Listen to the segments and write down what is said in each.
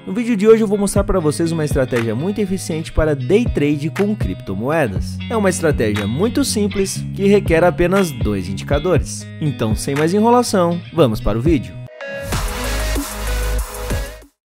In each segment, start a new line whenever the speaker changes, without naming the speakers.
No vídeo de hoje eu vou mostrar para vocês uma estratégia muito eficiente para day trade com criptomoedas. É uma estratégia muito simples que requer apenas 2 indicadores. Então, sem mais enrolação, vamos para o vídeo.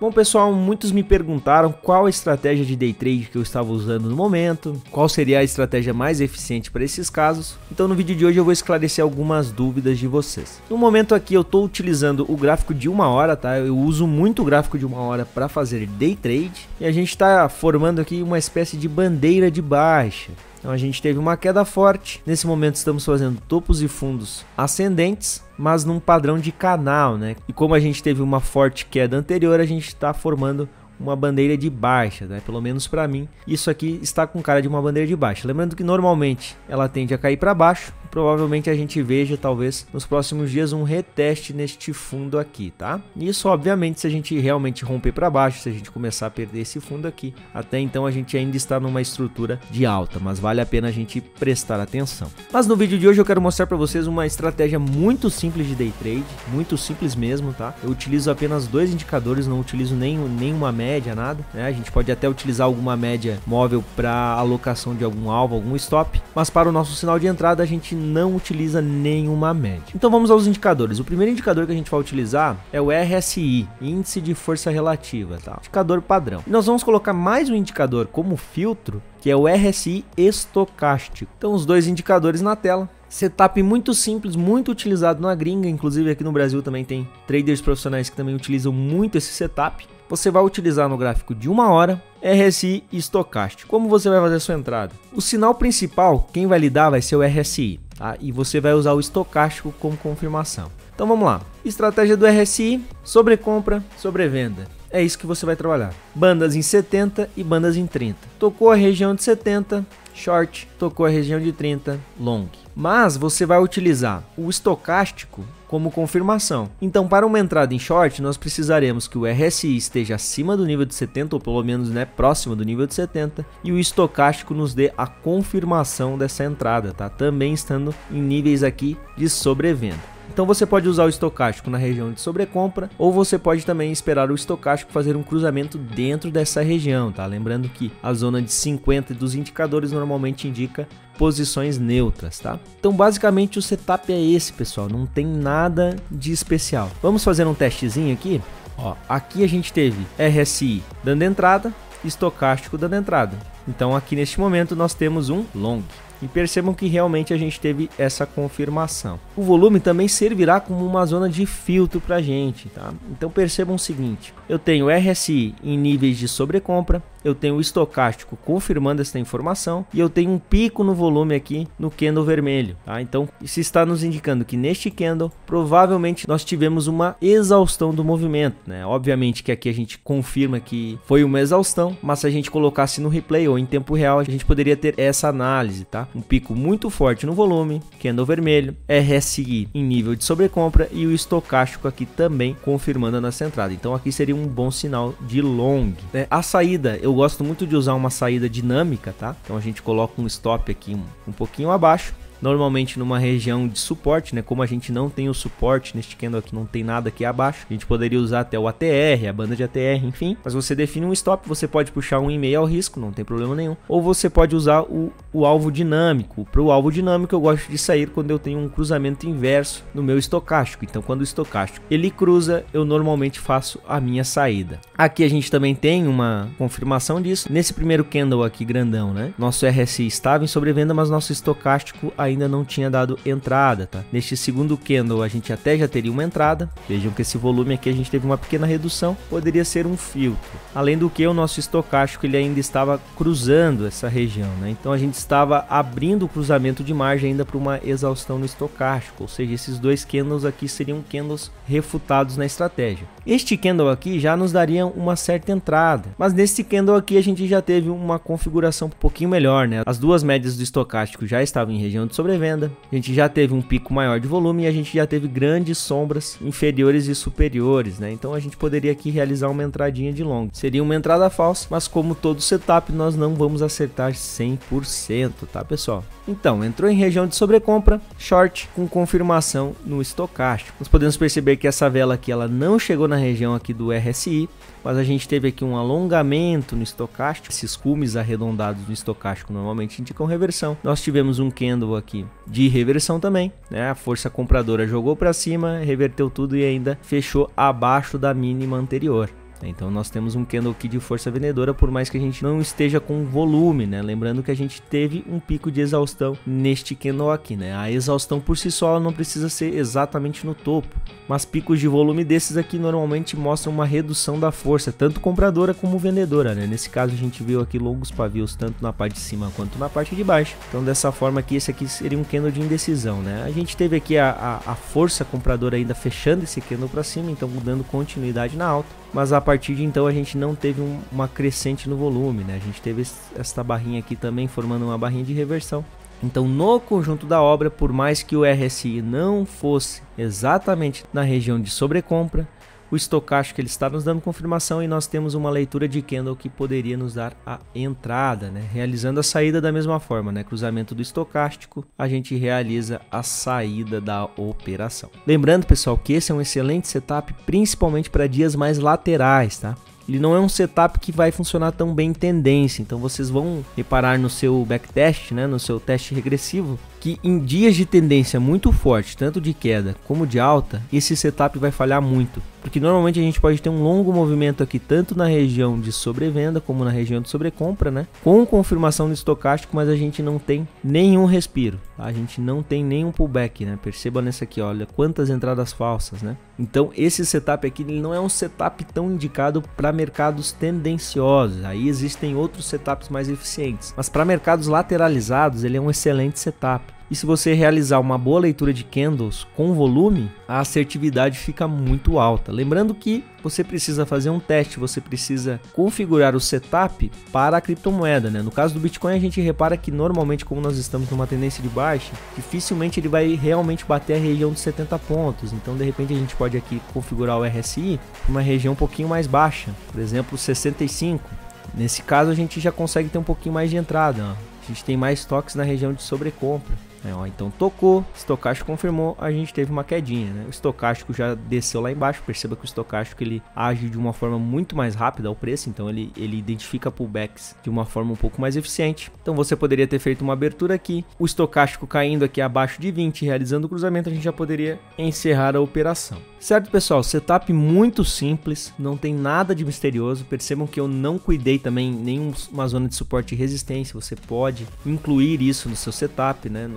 Bom pessoal, muitos me perguntaram qual a estratégia de day trade que eu estava usando no momento, qual seria a estratégia mais eficiente para esses casos. Então no vídeo de hoje eu vou esclarecer algumas dúvidas de vocês. No momento aqui eu estou utilizando o gráfico de 1 hora, tá? Eu uso muito o gráfico de 1 hora para fazer day trade e a gente está formando aqui uma espécie de bandeira de baixa. Então a gente teve uma queda forte, nesse momento estamos fazendo topos e fundos ascendentes, mas num padrão de canal, né? E como a gente teve uma forte queda anterior, a gente está formando uma bandeira de baixa, né? Pelo menos para mim, isso aqui está com cara de uma bandeira de baixa. Lembrando que normalmente ela tende a cair para baixo. Provavelmente a gente veja, talvez, nos próximos dias um reteste neste fundo aqui, tá? Isso, obviamente, se a gente realmente romper para baixo, se a gente começar a perder esse fundo aqui. Até então a gente ainda está numa estrutura de alta, mas vale a pena a gente prestar atenção. Mas no vídeo de hoje eu quero mostrar para vocês uma estratégia muito simples de day trade, muito simples mesmo, tá? Eu utilizo apenas 2 indicadores, não utilizo nenhuma média, nada, né? A gente pode até utilizar alguma média móvel para alocação de algum alvo, algum stop, mas para o nosso sinal de entrada a gente não utiliza nenhuma média. Então vamos aos indicadores. O primeiro indicador que a gente vai utilizar é o RSI, Índice de Força Relativa, tá? Indicador padrão. E nós vamos colocar mais um indicador como filtro, que é o RSI estocástico. Então os 2 indicadores na tela. Setup muito simples, muito utilizado na gringa, inclusive aqui no Brasil também tem traders profissionais que também utilizam muito esse setup. Você vai utilizar no gráfico de 1 hora, RSI e estocástico. Como você vai fazer a sua entrada? O sinal principal, quem vai lhe dar vai ser o RSI, tá? E você vai usar o estocástico como confirmação. Então vamos lá. Estratégia do RSI, sobrecompra, sobrevenda. É isso que você vai trabalhar. Bandas em 70 e bandas em 30. Tocou a região de 70, short, tocou a região de 30, long. Mas você vai utilizar o estocástico como confirmação. Então, para uma entrada em short, nós precisaremos que o RSI esteja acima do nível de 70, ou pelo menos, né, próximo do nível de 70, e o estocástico nos dê a confirmação dessa entrada, tá? Também estando em níveis aqui de sobrevenda. Então você pode usar o estocástico na região de sobrecompra, ou você pode também esperar o estocástico fazer um cruzamento dentro dessa região, tá? Lembrando que a zona de 50 dos indicadores normalmente indica posições neutras, tá? Então basicamente o setup é esse, pessoal, não tem nada de especial. Vamos fazer um testezinho aqui? Ó, aqui a gente teve RSI dando entrada, estocástico dando entrada. Então aqui neste momento nós temos um long. E percebam que realmente a gente teve essa confirmação. O volume também servirá como uma zona de filtro para a gente, tá? Então percebam o seguinte, eu tenho RSI em níveis de sobrecompra, eu tenho o estocástico confirmando essa informação e eu tenho um pico no volume aqui no candle vermelho, tá? Então isso está nos indicando que neste candle provavelmente nós tivemos uma exaustão do movimento, né? Obviamente que aqui a gente confirma que foi uma exaustão, mas se a gente colocasse no replay ou em tempo real a gente poderia ter essa análise, tá? Um pico muito forte no volume, candle vermelho, RSI em nível de sobrecompra e o estocástico aqui também confirmando a nossa entrada. Então aqui seria um bom sinal de long, né? A saída, eu gosto muito de usar uma saída dinâmica, tá? Então a gente coloca um stop aqui um pouquinho abaixo, normalmente numa região de suporte, né? Como a gente não tem o suporte neste candle aqui, não tem nada aqui abaixo, a gente poderia usar até o ATR, a banda de ATR, enfim. Mas você define um stop, você pode puxar 1,5 ao risco, não tem problema nenhum. Ou você pode usar o alvo dinâmico. Para o alvo dinâmico eu gosto de sair quando eu tenho um cruzamento inverso no meu estocástico. Então quando o estocástico ele cruza, eu normalmente faço a minha saída. Aqui a gente também tem uma confirmação disso. Nesse primeiro candle aqui grandão, né? Nosso RSI estava em sobrevenda, mas nosso estocástico ainda não tinha dado entrada, tá? Neste segundo candle a gente até já teria uma entrada. Vejam que esse volume aqui a gente teve uma pequena redução, poderia ser um filtro. Além do que o nosso estocástico ele ainda estava cruzando essa região, né? Então a gente estava abrindo o cruzamento de margem ainda para uma exaustão no estocástico, ou seja, esses 2 candles aqui seriam candles refutados na estratégia. Este candle aqui já nos daria uma certa entrada, mas nesse candle aqui a gente já teve uma configuração um pouquinho melhor, né? As 2 médias do estocástico já estavam em região de sobrevenda, a gente já teve um pico maior de volume e a gente já teve grandes sombras inferiores e superiores, né? Então a gente poderia aqui realizar uma entradinha de long. Seria uma entrada falsa, mas como todo setup nós não vamos acertar 100%, tá pessoal? Então, entrou em região de sobrecompra, short com confirmação no estocástico. Nós podemos perceber que essa vela aqui ela não chegou na região aqui do RSI, mas a gente teve aqui um alongamento no estocástico. Esses cumes arredondados no estocástico normalmente indicam reversão. Nós tivemos um candle aqui de reversão também, né? A força compradora jogou para cima, reverteu tudo e ainda fechou abaixo da mínima anterior. Então nós temos um candle aqui de força vendedora, por mais que a gente não esteja com volume, né? Lembrando que a gente teve um pico de exaustão neste candle aqui, né? A exaustão por si só não precisa ser exatamente no topo, mas picos de volume desses aqui normalmente mostram uma redução da força, tanto compradora como vendedora, né? Nesse caso a gente viu aqui longos pavios tanto na parte de cima quanto na parte de baixo. Então dessa forma aqui, esse aqui seria um candle de indecisão, né? A gente teve aqui a força compradora ainda fechando esse candle para cima, então dando continuidade na alta. Mas a partir de então a gente não teve uma crescente no volume, né? A gente teve esta barrinha aqui também formando uma barrinha de reversão. Então no conjunto da obra, por mais que o RSI não fosse exatamente na região de sobrecompra, o estocástico ele está nos dando confirmação e nós temos uma leitura de candle que poderia nos dar a entrada, né? Realizando a saída da mesma forma, né? Cruzamento do estocástico, a gente realiza a saída da operação. Lembrando, pessoal, que esse é um excelente setup, principalmente para dias mais laterais, tá? Ele não é um setup que vai funcionar tão bem em tendência, então vocês vão reparar no seu backtest, né, no seu teste regressivo, que em dias de tendência muito forte, tanto de queda como de alta, esse setup vai falhar muito. Porque normalmente a gente pode ter um longo movimento aqui, tanto na região de sobrevenda como na região de sobrecompra, né? Com confirmação no estocástico, mas a gente não tem nenhum respiro, tá? A gente não tem nenhum pullback, né? Perceba nessa aqui, olha quantas entradas falsas, né? Então esse setup aqui ele não é um setup tão indicado para mercados tendenciosos. Aí existem outros setups mais eficientes, mas para mercados lateralizados ele é um excelente setup. E se você realizar uma boa leitura de candles com volume, a assertividade fica muito alta. Lembrando que você precisa fazer um teste, você precisa configurar o setup para a criptomoeda, né? No caso do Bitcoin, a gente repara que normalmente, como nós estamos numa tendência de baixa, dificilmente ele vai realmente bater a região de 70 pontos. Então, de repente, a gente pode aqui configurar o RSI para uma região um pouquinho mais baixa, por exemplo, 65. Nesse caso, a gente já consegue ter um pouquinho mais de entrada, ó. A gente tem mais toques na região de sobrecompra. Então tocou, estocástico confirmou, a gente teve uma quedinha, né? O estocástico já desceu lá embaixo. Perceba que o estocástico ele age de uma forma muito mais rápida ao preço, então ele identifica pullbacks de uma forma um pouco mais eficiente. Então você poderia ter feito uma abertura aqui, o estocástico caindo aqui abaixo de 20, realizando o cruzamento, a gente já poderia encerrar a operação. Certo, pessoal? Setup muito simples, não tem nada de misterioso. Percebam que eu não cuidei também nenhuma zona de suporte e resistência. Você pode incluir isso no seu setup, né?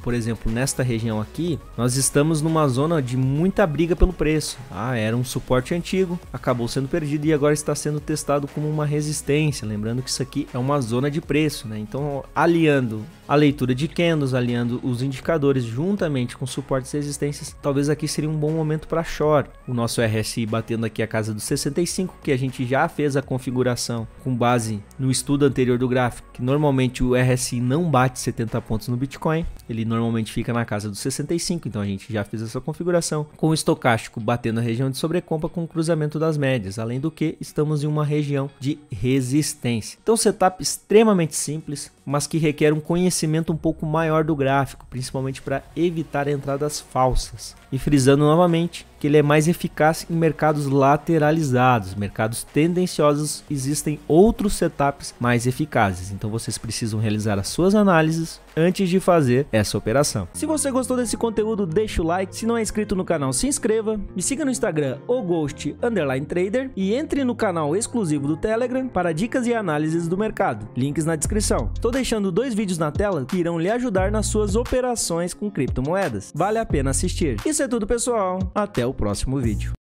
Por exemplo, nesta região aqui, nós estamos numa zona de muita briga pelo preço. Era um suporte antigo, acabou sendo perdido e agora está sendo testado como uma resistência. Lembrando que isso aqui é uma zona de preço, né? Então, aliando a leitura de candles, aliando os indicadores juntamente com suportes e resistências, talvez aqui seria um bom momento para short. O nosso RSI batendo aqui a casa dos 65, que a gente já fez a configuração com base no estudo anterior do gráfico, que normalmente o RSI não bate 70 pontos no Bitcoin, ele normalmente fica na casa dos 65, então a gente já fez essa configuração, com o estocástico batendo a região de sobrecompra com o cruzamento das médias, além do que estamos em uma região de resistência. Então setup extremamente simples, mas que requer um conhecimento um pouco maior do gráfico, principalmente para evitar entradas falsas. E frisando novamente que ele é mais eficaz em mercados lateralizados, mercados tendenciosos, existem outros setups mais eficazes, então vocês precisam realizar as suas análises antes de fazer essa operação. Se você gostou desse conteúdo, deixa o like, se não é inscrito no canal, se inscreva, me siga no Instagram, oghost_trader, e entre no canal exclusivo do Telegram para dicas e análises do mercado, links na descrição. Estou deixando 2 vídeos na tela que irão lhe ajudar nas suas operações com criptomoedas, vale a pena assistir. Isso é tudo, pessoal, até o próximo vídeo.